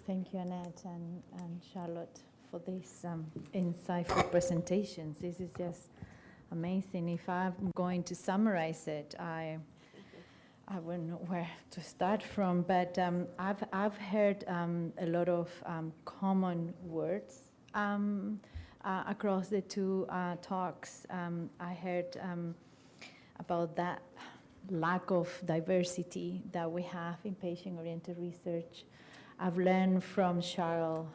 Thank you, Annette and Charlotte, for these insightful presentations. This is just amazing. If I'm going to summarize it, I wouldn't know where to start from, but I've heard a lot of common words across the two talks. I heard about that lack of diversity that we have in patient-oriented research. I've learned from Charlotte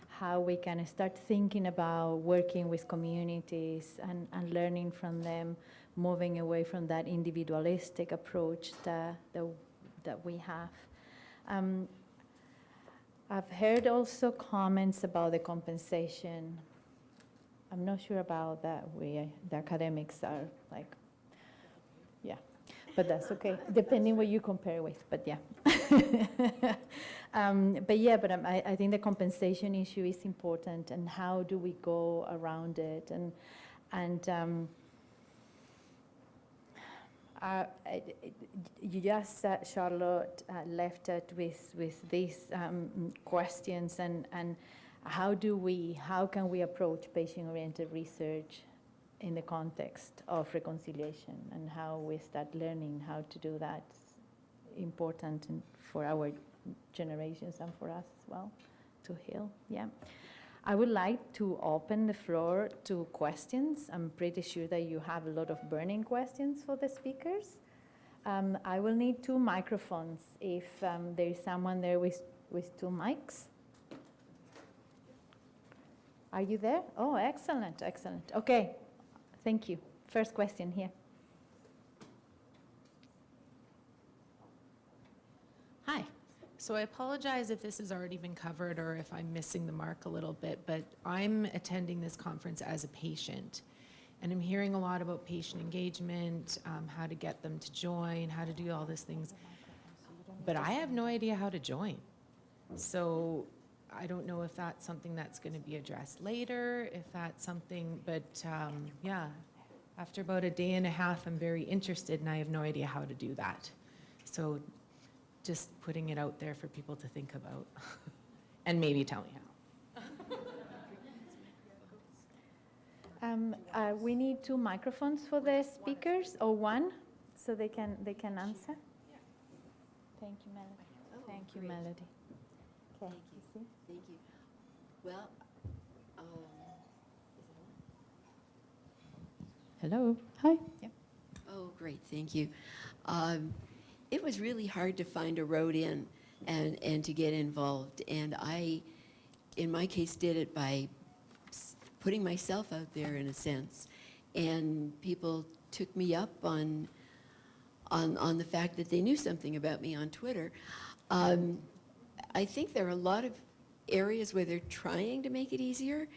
how we can start thinking about working with communities and learning from them, moving away from that individualistic approach that we have. I've heard also comments about the compensation. I'm not sure about that. The academics are like, yeah, but that's okay, depending what you compare with, but yeah. But I think the compensation issue is important, and how do we go around it, and you just, Charlotte, left it with these questions, and how can we approach patient-oriented research in the context of reconciliation, and how we start learning how to do that. It's important for our generations and for us as well to heal. Yeah. I would like to open the floor to questions. I'm pretty sure that you have a lot of burning questions for the speakers. I will need 2 microphones if there is someone there with 2 mics. Are you there? Oh, excellent, excellent. Okay, thank you. First question here. Hi. So I apologize if this has already been covered or if I'm missing the mark a little bit, but I'm attending this conference as a patient. And I'm hearing a lot about patient engagement, how to get them to join, how to do all these things. But I have no idea how to join. So I don't know if that's something that's going to be addressed later, if that's something, but yeah, after about a day and a half, I'm very interested and I have no idea how to do that. So just putting it out there for people to think about and maybe tell me how. We need 2 microphones for the speakers, or 1, so they can answer. Yeah. Thank you, Melody. Oh, Thank you, great. Melody. Okay. Thank you. See? Thank you. Well, is it on? Hello. Hi. Yeah. Oh, great. Thank you. It was really hard to find a road in and to get involved. And I, in my case, did it by putting myself out there in a sense. And people took me up on the fact that they knew something about me on Twitter. I think there are a lot of areas where they're trying to make it easier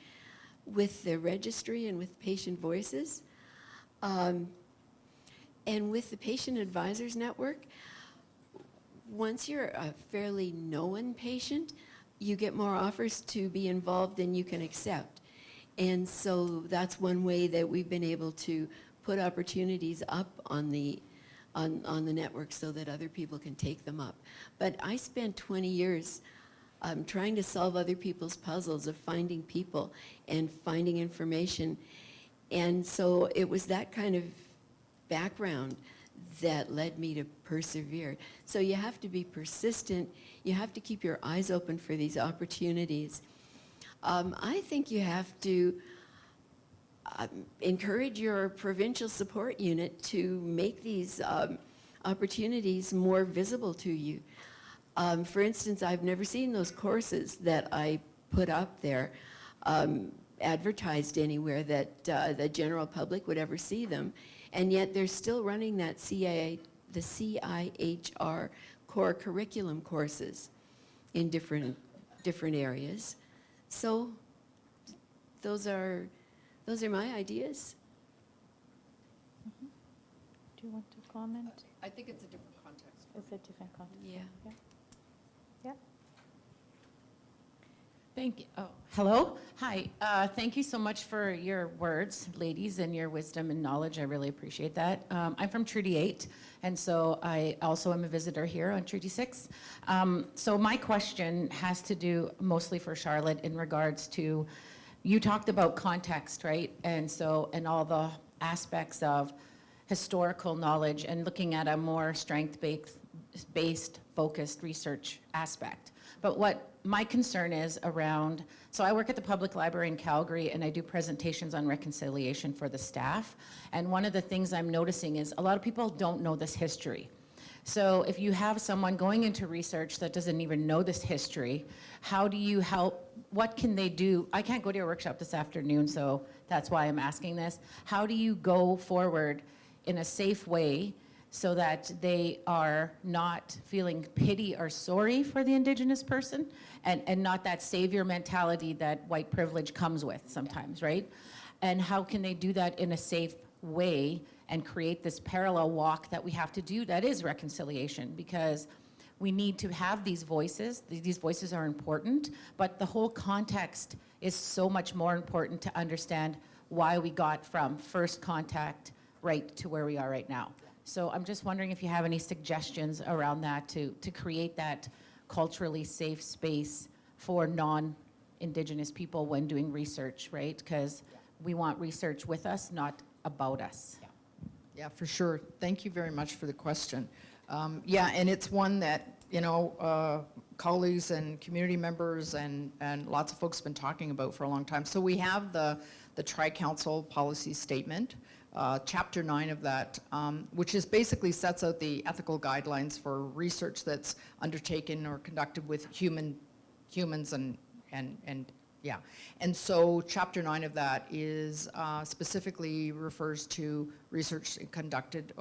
with the registry and with patient voices. And with the Patient Advisors Network, once you're a fairly known patient, you get more offers to be involved than you can accept. And so that's one way that we've been able to put opportunities up on the network so that other people can take them up. But I spent 20 years trying to solve other people's puzzles of finding people and finding information. And so it was that kind of background that led me to persevere. So you have to be persistent. You have to keep your eyes open for these opportunities. I think you have to encourage your provincial support unit to make these opportunities more visible to you. For instance, I've never seen those courses that I put up there advertised anywhere that the general public would ever see them. And yet they're still running that the CIHR core curriculum courses in different areas. So those are my ideas. Mm-hmm. Do you want to comment? I think it's a different context. It's a different context. Yeah. Yeah. Thank you. Oh, Hello. Hi. Thank you so much for your words, ladies, and your wisdom and knowledge. I really appreciate that. I'm from Treaty 8, and so I also am a visitor here on Treaty 6. So my question has to do mostly for Charlotte in regards to, you talked about context, right? And all the aspects of historical knowledge and looking at a more strength-based, focused research aspect. But what my concern is around, so I work at the Public Library in Calgary and I do presentations on reconciliation for the staff. And one of the things I'm noticing is a lot of people don't know this history. So if you have someone going into research that doesn't even know this history, how do you help? What can they do? I can't go to your workshop this afternoon, so that's why I'm asking this. How do you go forward in a safe way so that they are not feeling pity or sorry for the Indigenous person and not that savior mentality that white privilege comes with sometimes, right? And how can they do that in a safe way and create this parallel walk that we have to do that is reconciliation? Because we need to have these voices. These voices are important, but the whole context is so much more important to understand why we got from first contact right to where we are right now. So I'm just wondering if you have any suggestions around that to create that culturally safe space for non-Indigenous people when doing research, right? Because we want research with us, not about us. Yeah, for sure. Thank you very much for the question. Yeah, and it's one that, you know, colleagues and community members and lots of folks have been talking about for a long time. So we have the Tri-Council policy statement, Chapter 9 of that, which is basically sets out the ethical guidelines for research that's undertaken or conducted with humans and yeah. And so Chapter 9 of that is specifically refers to research conducted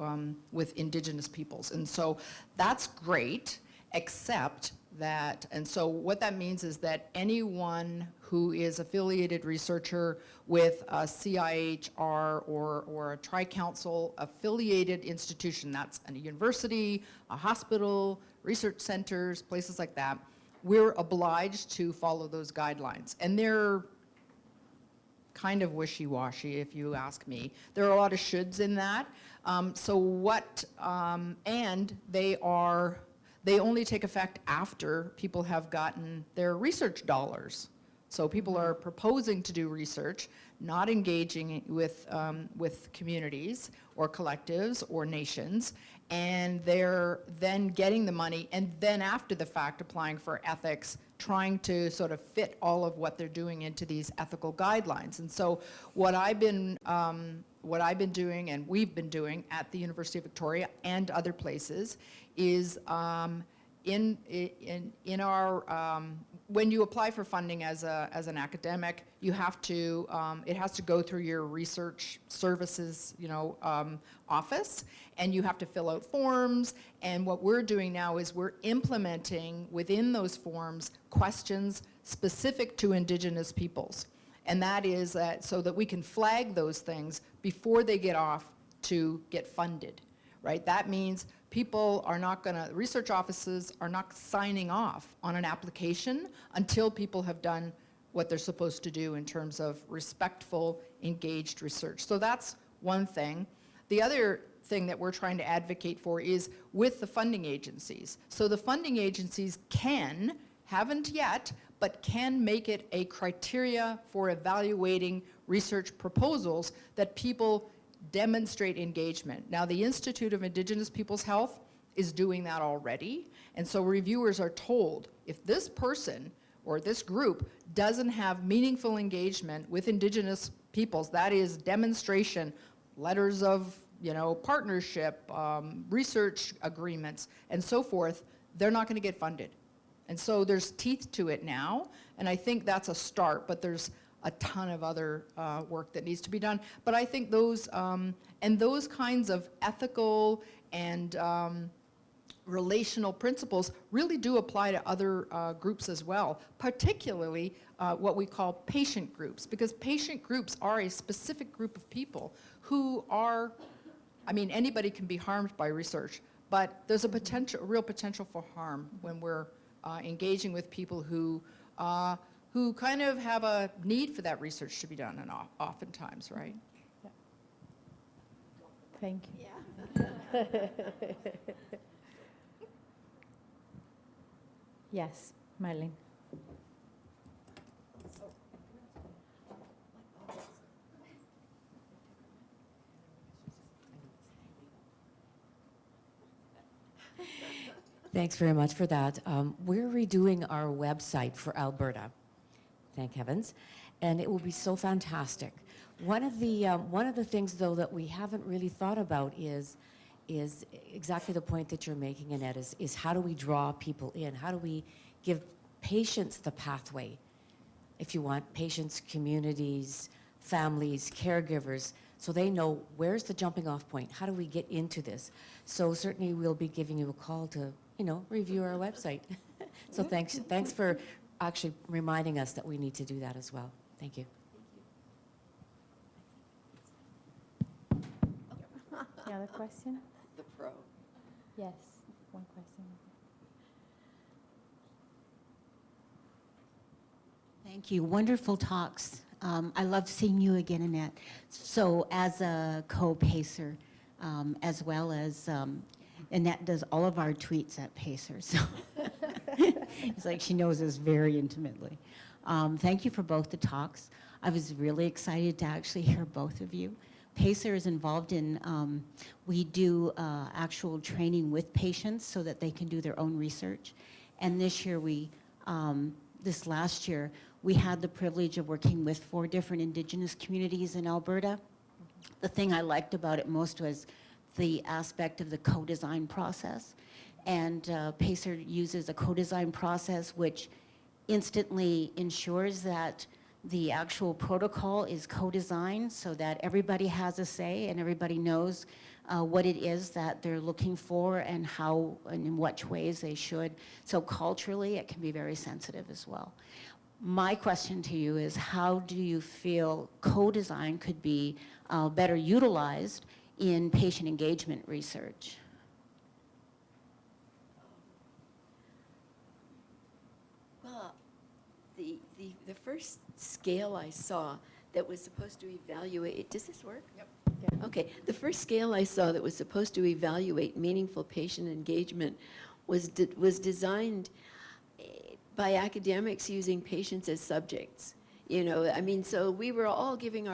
with Indigenous peoples. And so that's great, except that, and so what that means is that anyone who is affiliated researcher with a CIHR or a Tri-Council affiliated institution, that's a university, a hospital, research centers, places like that, we're obliged to follow those guidelines. And they're kind of wishy-washy, if you ask me. There are a lot of shoulds in that. And they only take effect after people have gotten their research dollars. So people are proposing to do research, not engaging with communities or collectives or nations, and they're then getting the money, and then after the fact applying for ethics, trying to sort of fit all of what they're doing into these ethical guidelines. And so what I've been doing and we've been doing at the University of Victoria and other places is in our when you apply for funding as an academic, you have to it has to go through your research services, office, and you have to fill out forms. And what we're doing now is we're implementing within those forms questions specific to Indigenous peoples, and that is so that we can flag those things before they get off to get funded, right? That means people are not research offices are not signing off on an application until people have done what they're supposed to do in terms of respectful, engaged research. So that's one thing. The other thing that we're trying to advocate for is with the funding agencies. So the funding agencies haven't yet, but can make it a criteria for evaluating research proposals that people demonstrate engagement. Now, the Institute of Indigenous Peoples' Health is doing that already, and so reviewers are told if this person or this group doesn't have meaningful engagement with Indigenous peoples, that is demonstration, letters of partnership, research agreements, and so forth, they're not going to get funded. And so there's teeth to it now, and I think that's a start, but there's a ton of other work that needs to be done. But I think those kinds of ethical and relational principles really do apply to other groups as well, particularly what we call patient groups, because patient groups are a specific group of people who are, anybody can be harmed by research, but there's a real potential for harm when we're engaging with people who who kind of have a need for that research to be done, and oftentimes, right? Thank you. Yes, Marlene. Thanks very much for that. We're redoing our website for Alberta, thank heavens, and it will be so fantastic. One of the things, though, that we haven't really thought about is exactly the point that you're making, Annette, is how do we draw people in? How do we give patients the pathway, if you want, patients, communities, families, caregivers, so they know where's the jumping off point? How do we get into this? So certainly we'll be giving you a call to, review our website. So thanks for actually reminding us that we need to do that as well. Thank you. The other question? The pro. Yes, one question. Thank you. Wonderful talks. I love seeing you again, Annette. So as a co-pacer, as well as Annette does all of our tweets at Pacer, so it's like she knows us very intimately. Thank you for both the talks. I was really excited to actually hear both of you. Pacer is involved in, we do actual training with patients so that they can do their own research. And this year this last year, we had the privilege of working with 4 different Indigenous communities in Alberta. The thing I liked about it most was the aspect of the co-design process. And Pacer uses a co-design process which instantly ensures that the actual protocol is co-designed so that everybody has a say and everybody knows what it is that they're looking for and how and in what ways they should. So culturally, it can be very sensitive as well. My question to you is, how do you feel co-design could be better utilized in patient engagement research? Well, the first scale I saw that was supposed to evaluate, does this work? Yep. Yeah. Okay, the first scale I saw that was supposed to evaluate meaningful patient engagement was designed by academics using patients as subjects. So we were all giving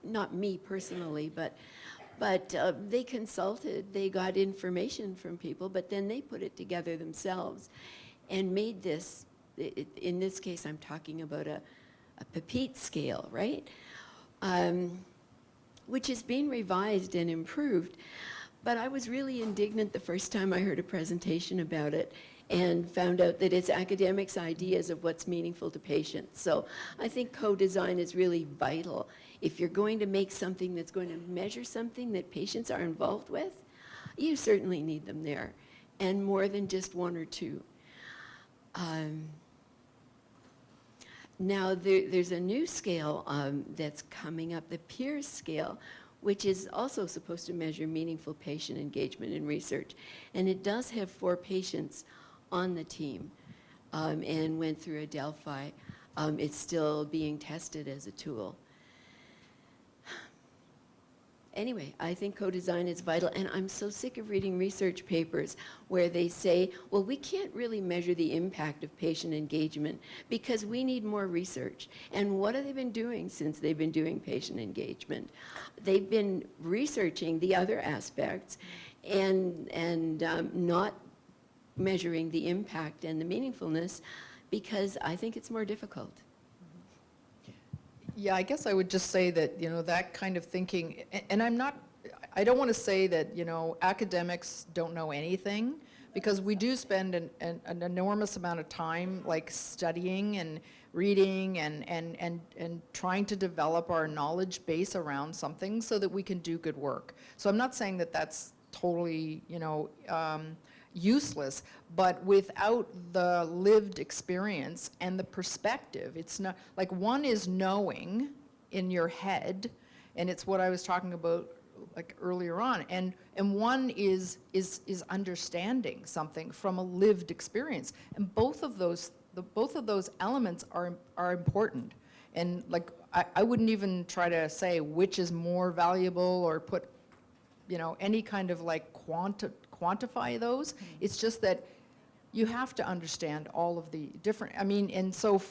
not me personally, but they consulted, they got information from people, but then they put it together themselves and made this, in this case I'm talking about a PEPIT scale, right? Which is being revised and improved. But I was really indignant the first time I heard a presentation about it and found out that it's academics' ideas of what's meaningful to patients. So I think co-design is really vital. If you're going to make something that's going to measure something that patients are involved with, you certainly need them there, and more than just 1 or 2. Now, there's a new scale that's coming up, the PEERS scale, which is also supposed to measure meaningful patient engagement in research. And it does have 4 patients on the team and went through Adelphi. It's still being tested as a tool. Anyway, I think co-design is vital, and I'm so sick of reading research papers where they say, well, we can't really measure the impact of patient engagement because we need more research. And what have they been doing since they've been doing patient engagement? They've been researching the other aspects and not measuring the impact and the meaningfulness because I think it's more difficult. Yeah, I guess I would just say that, that kind of thinking, and I don't want to say that, academics don't know anything, because we do spend an enormous amount of time like studying and reading and trying to develop our knowledge base around something so that we can do good work. So I'm not saying that that's totally, useless, but without the lived experience and the perspective, it's not, like one is knowing in your head, and it's what I was talking about like earlier on, and one is understanding something from a lived experience, and both of those both of those elements are important. And like, I wouldn't even try to say which is more valuable or put, any kind of like quantify those. It's just that you have to understand all of the different, and so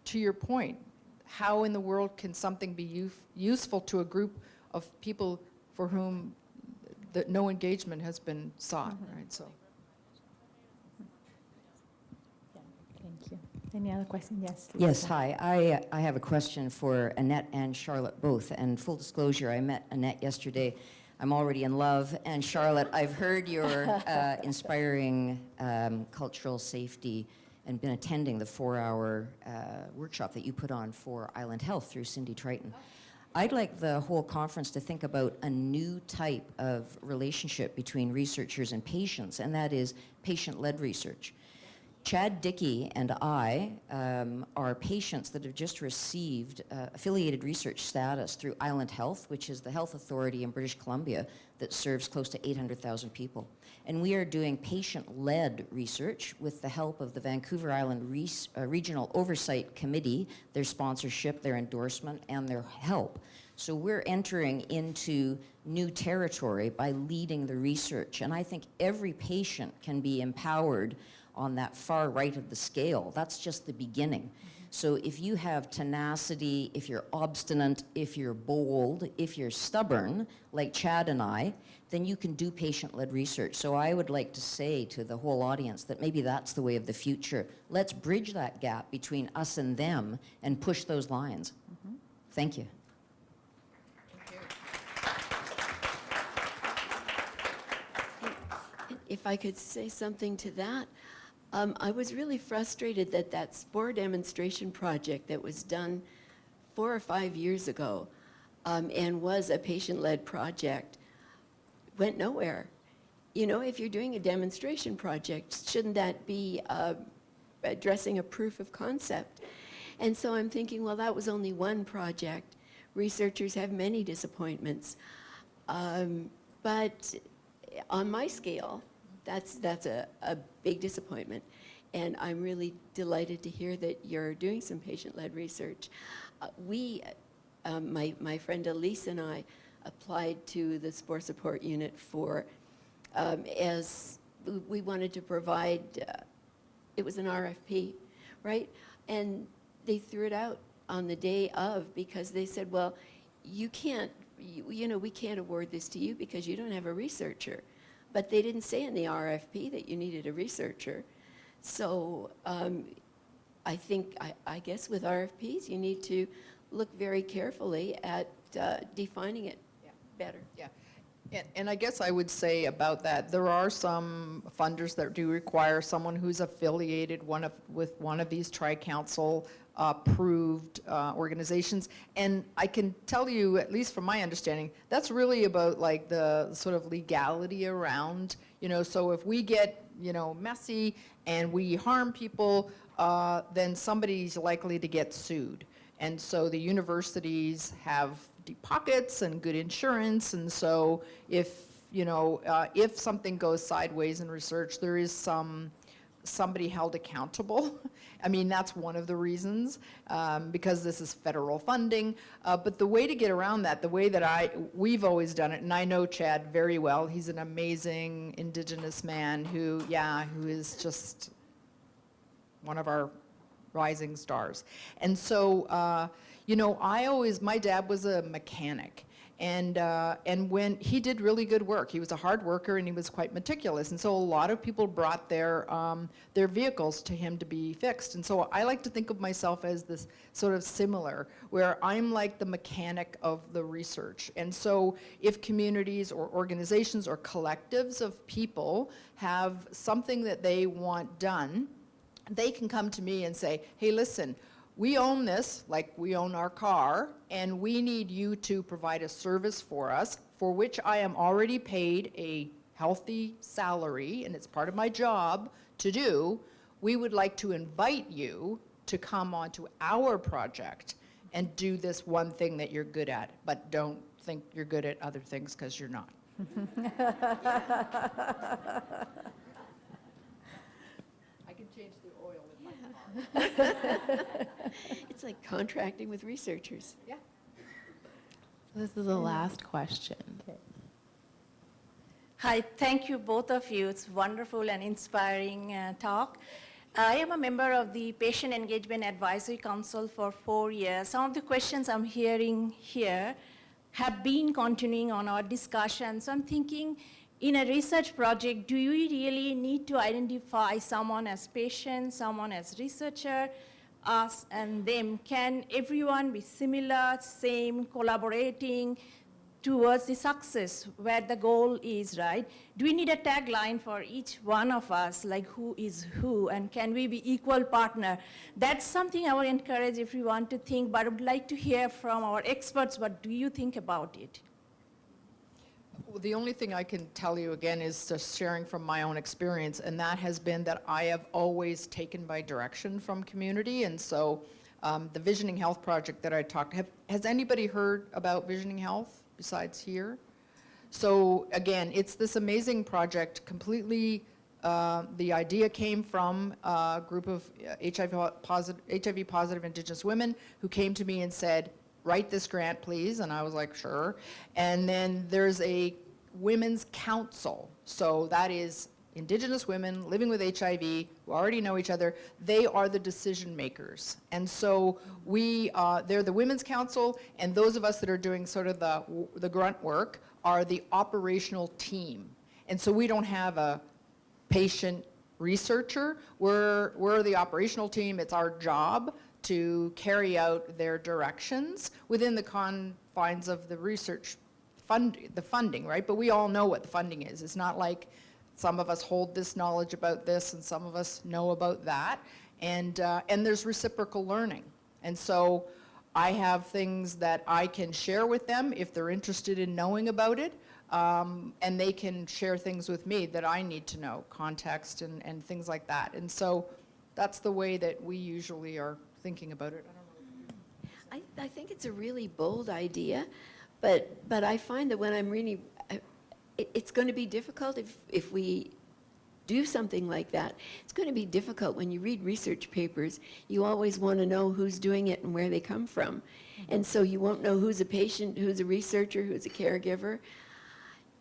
to your point, how in the world can something be useful to a group of people for whom no engagement has been sought, right? So. Yeah, thank you. Any other question? Yes. Yes, Lisa. hi. I have a question for Annette and Charlotte both. And full disclosure, I met Annette yesterday. I'm already in love. And Charlotte, I've heard your inspiring cultural safety and been attending the 4-hour workshop that you put on for Island Health through Cindy Triton. I'd like the whole conference to think about a new type of relationship between researchers and patients, and that is patient-led research. Chad Dickey and I are patients that have just received affiliated research status through Island Health, which is the health authority in British Columbia that serves close to 800,000 people. And we are doing patient-led research with the help of the Vancouver Island Regional Oversight Committee, their sponsorship, their endorsement, and their help. So we're entering into new territory by leading the research. And I think every patient can be empowered on that far right of the scale. That's just the beginning. So if you have tenacity, if you're obstinate, if you're bold, if you're stubborn, like Chad and I, then you can do patient-led research. So I would like to say to the whole audience that maybe that's the way of the future. Let's bridge that gap between us and them and push those lines. Thank you. If I could say something to that, I was really frustrated that that spore demonstration project that was done 4 or 5 years ago and was a patient-led project went nowhere. You know, if you're doing a demonstration project, shouldn't that be addressing a proof of concept? And so I'm thinking, well, that was only one project. Researchers have many disappointments. But on my scale, that's a big disappointment. And I'm really delighted to hear that you're doing some patient-led research. My friend Elise and I applied to the Spore Support Unit for, as we wanted to provide, it was an RFP, right? And they threw it out on the day of because they said, well, you can't, we can't award this to you because you don't have a researcher. But they didn't say in the RFP that you needed a researcher. So I think, I guess with RFPs, you need to look very carefully at defining it better. Yeah, and I guess I would say about that, there are some funders that do require someone who's affiliated with one of these tri-council approved organizations. And I can tell you, at least from my understanding, that's really about like the sort of legality around, so if we get, messy and we harm people, then somebody's likely to get sued. And so the universities have deep pockets and good insurance, and so if something goes sideways in research, there is somebody held accountable. I mean, that's one of the reasons, because this is federal funding. But the way to get around that, the way that we've always done it, and I know Chad very well, he's an amazing Indigenous man who is just one of our rising stars. And so, my dad was a mechanic. And when he did really good work, he was a hard worker and he was quite meticulous. And so a lot of people brought their vehicles to him to be fixed. And so I like to think of myself as this sort of similar, where I'm like the mechanic of the research. And so if communities or organizations or collectives of people have something that they want done, they can come to me and say, hey, listen, we own this, like we own our car, and we need you to provide a service for us, for which I am already paid a healthy salary, and it's part of my job to do. We would like to invite you to come onto our project and do this one thing that you're good at, but don't think you're good at other things because you're not. I can change the oil in my It's like contracting with researchers. This is the last question. Hi, thank you both of you. It's wonderful and inspiring talk. I am a member of the Patient Engagement Advisory Council for 4 years. Some of the questions I'm hearing here have been continuing on our discussion. So I'm thinking, in a research project, do you really need to identify someone as patient, someone as researcher, us and them? Can everyone be similar, same, collaborating towards the success where the goal is, right? Do we need a tagline for each one of us, like who is who, and can we be equal partner? That's something I would encourage everyone to think, but I would like to hear from our experts, what do you think about it? Well, the only thing I can tell you again is just sharing from my own experience, and that has been that I have always taken my direction from community, and so the Visioning Health project that I talked, has anybody heard about Visioning Health besides here? So again, it's this amazing project, completely, the idea came from a group of HIV positive Indigenous women who came to me and said, write this grant, please, and I was like, sure. And then there's a women's council, so that is Indigenous women living with HIV who already know each other. They are the decision makers, and so they're the women's council, and those of us that are doing sort of the grunt work are the operational team. And so we don't have a patient researcher. We're the operational team. It's our job to carry out their directions within the confines of the research the funding, right? But we all know what the funding is. It's not like some of us hold this knowledge about this and some of us know about that. And there's reciprocal learning. And so I have things that I can share with them if they're interested in knowing about it. And they can share things with me that I need to know, context and things like that. And so that's the way that we usually are thinking about it. I think it's a really bold idea, but I find that when I'm reading, it's going to be difficult if we do something like that. It's going to be difficult when you read research papers. You always want to know who's doing it and where they come from. And so you won't know who's a patient, who's a researcher, who's a caregiver.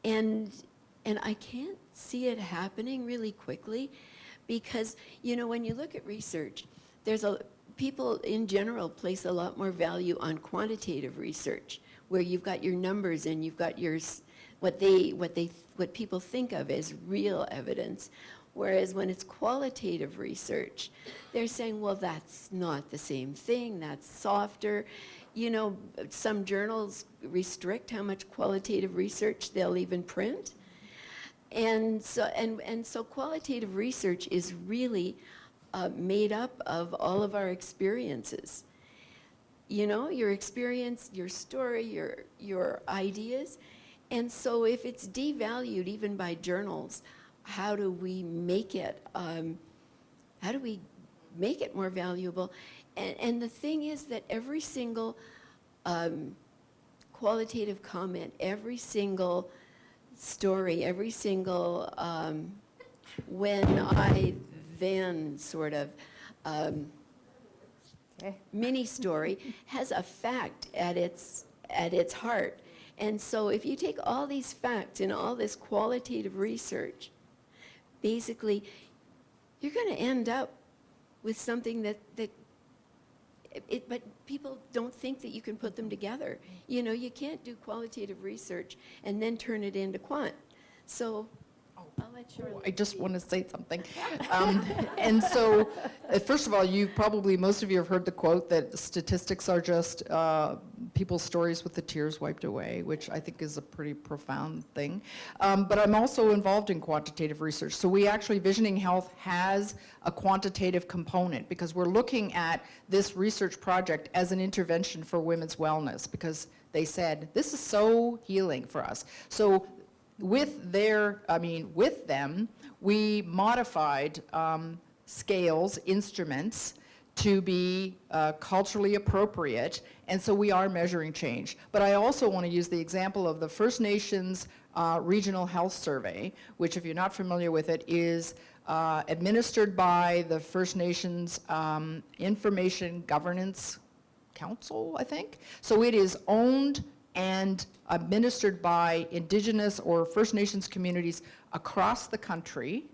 And I can't see it happening really quickly because, you know, when you look at research, people in general place a lot more value on quantitative research, where you've got your numbers and you've got what people think of as real evidence. Whereas when it's qualitative research, they're saying, well, that's not the same thing, that's softer. You know, some journals restrict how much qualitative research they'll even print. And so qualitative research is really made up of all of our experiences. You know, your experience, your story, your ideas. And so if it's devalued even by journals, how do we make it more valuable? And the thing is that every single qualitative comment, every single story, every single when I then sort of mini story has a fact at its heart. And so if you take all these facts and all this qualitative research, basically you're going to end up with something but people don't think that you can put them together. You know, you can't do qualitative research and then turn it into quant. So I'll let Charlotte. I just want to say something. And so, first of all, most of you have heard the quote that statistics are just people's stories with the tears wiped away, which I think is a pretty profound thing. But I'm also involved in quantitative research. So Visioning Health has a quantitative component because we're looking at this research project as an intervention for women's wellness because they said, this is so healing for us. So with them, we modified scales, instruments, to be culturally appropriate, and so we are measuring change. But I also want to use the example of the First Nations Regional Health Survey, which, if you're not familiar with it, is administered by the First Nations Information Governance Council, I think. So it is owned and administered by Indigenous or First Nations communities across the country,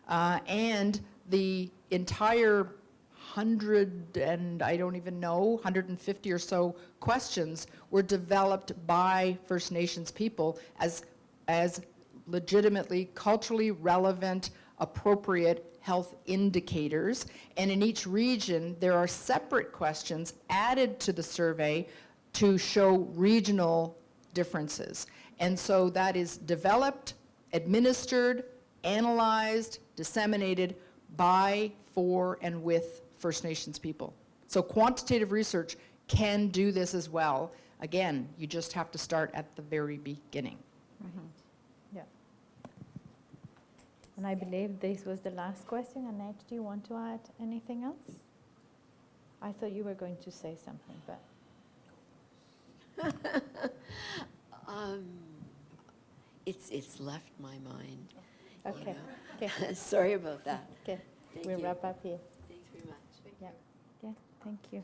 and the entire 150 or so questions were developed by First Nations people as legitimately culturally relevant, appropriate health indicators. And in each region, there are separate questions added to the survey to show regional differences. And so that is developed, administered, analyzed, disseminated by, for, and with First Nations people. So quantitative research can do this as well. Again, you just have to start at the very beginning. Yeah. And I believe this was the last question. Annette, do you want to add anything else? I thought you were going to say something, but. It's left my mind. Okay. know. Okay. Sorry about that. Okay. Thank We'll you. wrap up here. Thanks very much. Yeah. Thank you.